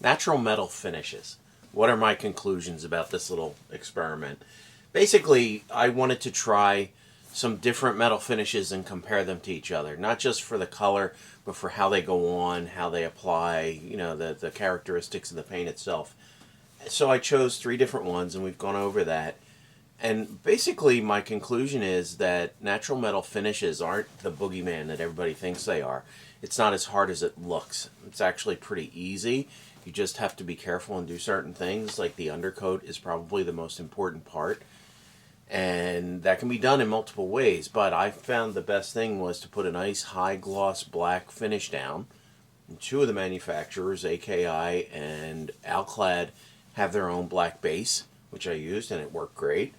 Natural metal finishes. What are my conclusions about this little experiment? Basically, I wanted to try some different metal finishes and compare them to each other. Not just for the color, but for how they go on, how they apply, the characteristics of the paint itself. So I chose three different ones, and we've gone over that. And basically, my conclusion is that natural metal finishes aren't the boogeyman that everybody thinks they are. It's not as hard as it looks. It's actually pretty easy. You just have to be careful and do certain things, like the undercoat is probably the most important part. And that can be done in multiple ways, but I found the best thing was to put a nice high gloss black finish down. And two of the manufacturers, AKI and Alclad, have their own black base, which I used, and it worked great.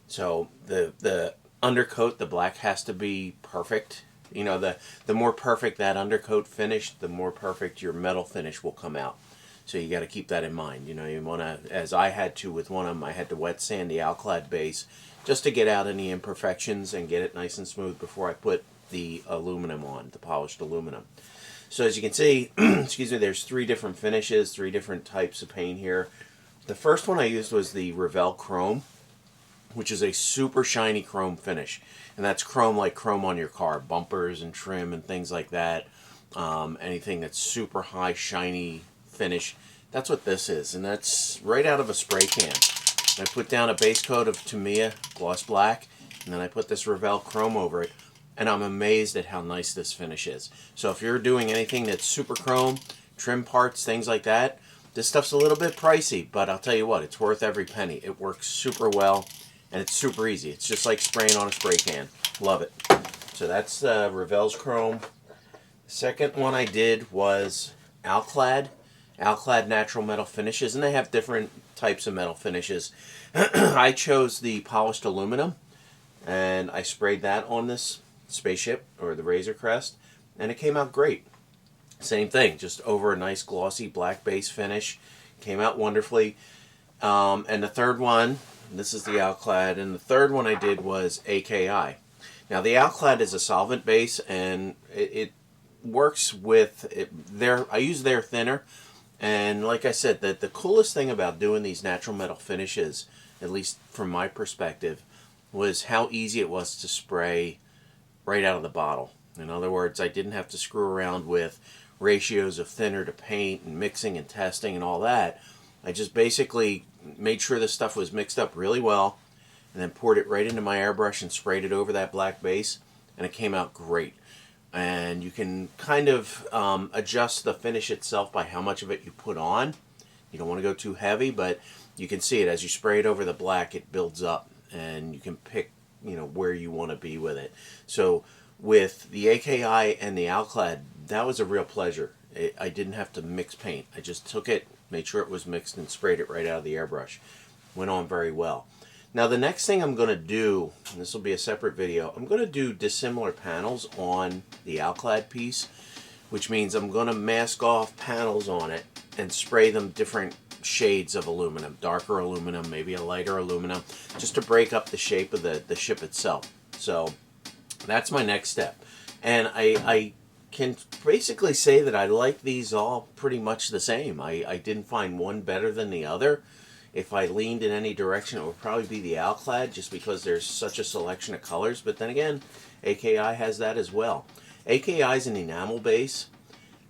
So the undercoat, the black has to be perfect. The more perfect that undercoat finish, the more perfect your metal finish will come out. So you got to keep that in mind. You want to, as I had to with one of them, I had to wet sand the Alclad base just to get out any imperfections and get it nice and smooth before I put the aluminum on, the polished aluminum. So as you can see, excuse me, there's three different finishes, three different types of paint here. The first one I used was the Revell Chrome, which is a super shiny chrome finish. And that's chrome like chrome on your car, bumpers and trim and things like that. Anything that's super high, shiny finish. That's what this is, and that's right out of a spray can. I put down a base coat of Tamiya Gloss Black, and then I put this Revell Chrome over it, and I'm amazed at how nice this finish is. So if you're doing anything that's super chrome, trim parts, things like that, this stuff's a little bit pricey, but I'll tell you what, it's worth every penny. It works super well, and it's super easy. It's just like spraying on a spray can. Love it. So that's Revell's Chrome. The second one I did was Alclad. Alclad Natural Metal Finishes, and they have different types of metal finishes. I chose the polished aluminum, and I sprayed that on this spaceship, or the Razor Crest, and it came out great. Same thing, just over a nice glossy black base finish. Came out wonderfully. And the third one, this is the Alclad, and the third one I did was AKI. Now the Alclad is a solvent base, and it works with it. I use their thinner. And like I said, the coolest thing about doing these natural metal finishes, at least from my perspective, was how easy it was to spray right out of the bottle. In other words, I didn't have to screw around with ratios of thinner to paint and mixing and testing and all that. I just basically made sure the stuff was mixed up really well, and then poured it right into my airbrush and sprayed it over that black base, and it came out great. And you can kind of adjust the finish itself by how much of it you put on. You don't want to go too heavy, but you can see it as you spray it over the black, it builds up, and you can pick where you want to be with it. So with the AKI and the Alclad, that was a real pleasure. I didn't have to mix paint. I just took it, made sure it was mixed, and sprayed it right out of the airbrush. Went on very well. Now the next thing I'm going to do, and this will be a separate video, I'm going to do dissimilar panels on the Alclad piece, which means I'm going to mask off panels on it and spray them different shades of aluminum, darker aluminum, maybe a lighter aluminum, just to break up the shape of the ship itself. So that's my next step. And I can basically say that I like these all pretty much the same. I didn't find one better than the other. If I leaned in any direction, it would probably be the Alclad, just because there's such a selection of colors. But then again, AKI has that as well. AKI is an enamel base,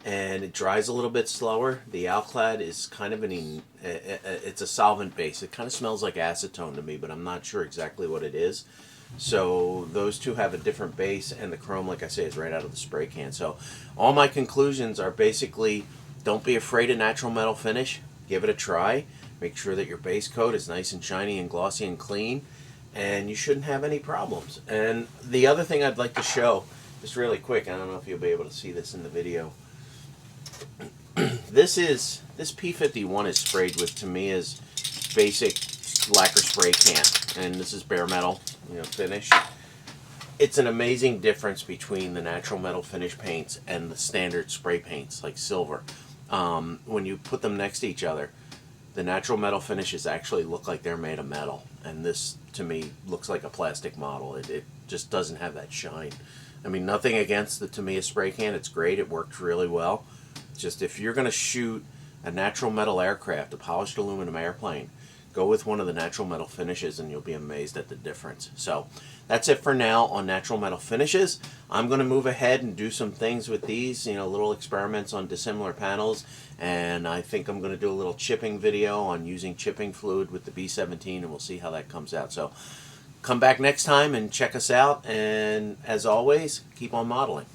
and it dries a little bit slower. The Alclad is kind of it's a solvent base. It kind of smells like acetone to me, but I'm not sure exactly what it is. So those two have a different base, and the chrome, like I say, is right out of the spray can. So all my conclusions are basically, don't be afraid of natural metal finish. Give it a try. Make sure that your base coat is nice and shiny and glossy and clean, and you shouldn't have any problems. And the other thing I'd like to show, just really quick, I don't know if you'll be able to see this in the video. This P51 is sprayed with Tamiya's basic lacquer spray can, and this is bare metal, finish. It's an amazing difference between the natural metal finish paints and the standard spray paints like silver. When you put them next to each other, the natural metal finishes actually look like they're made of metal, and this to me looks like a plastic model. It just doesn't have that shine. I mean, nothing against the Tamiya spray can, it's great, it worked really well. Just if you're going to shoot a natural metal aircraft, a polished aluminum airplane, go with one of the natural metal finishes and you'll be amazed at the difference. So that's it for now on natural metal finishes. I'm going to move ahead and do some things with these, little experiments on dissimilar panels, and I think I'm going to do a little chipping video on using chipping fluid with the B17, and we'll see how that comes out. So come back next time and check us out, and as always, keep on modeling.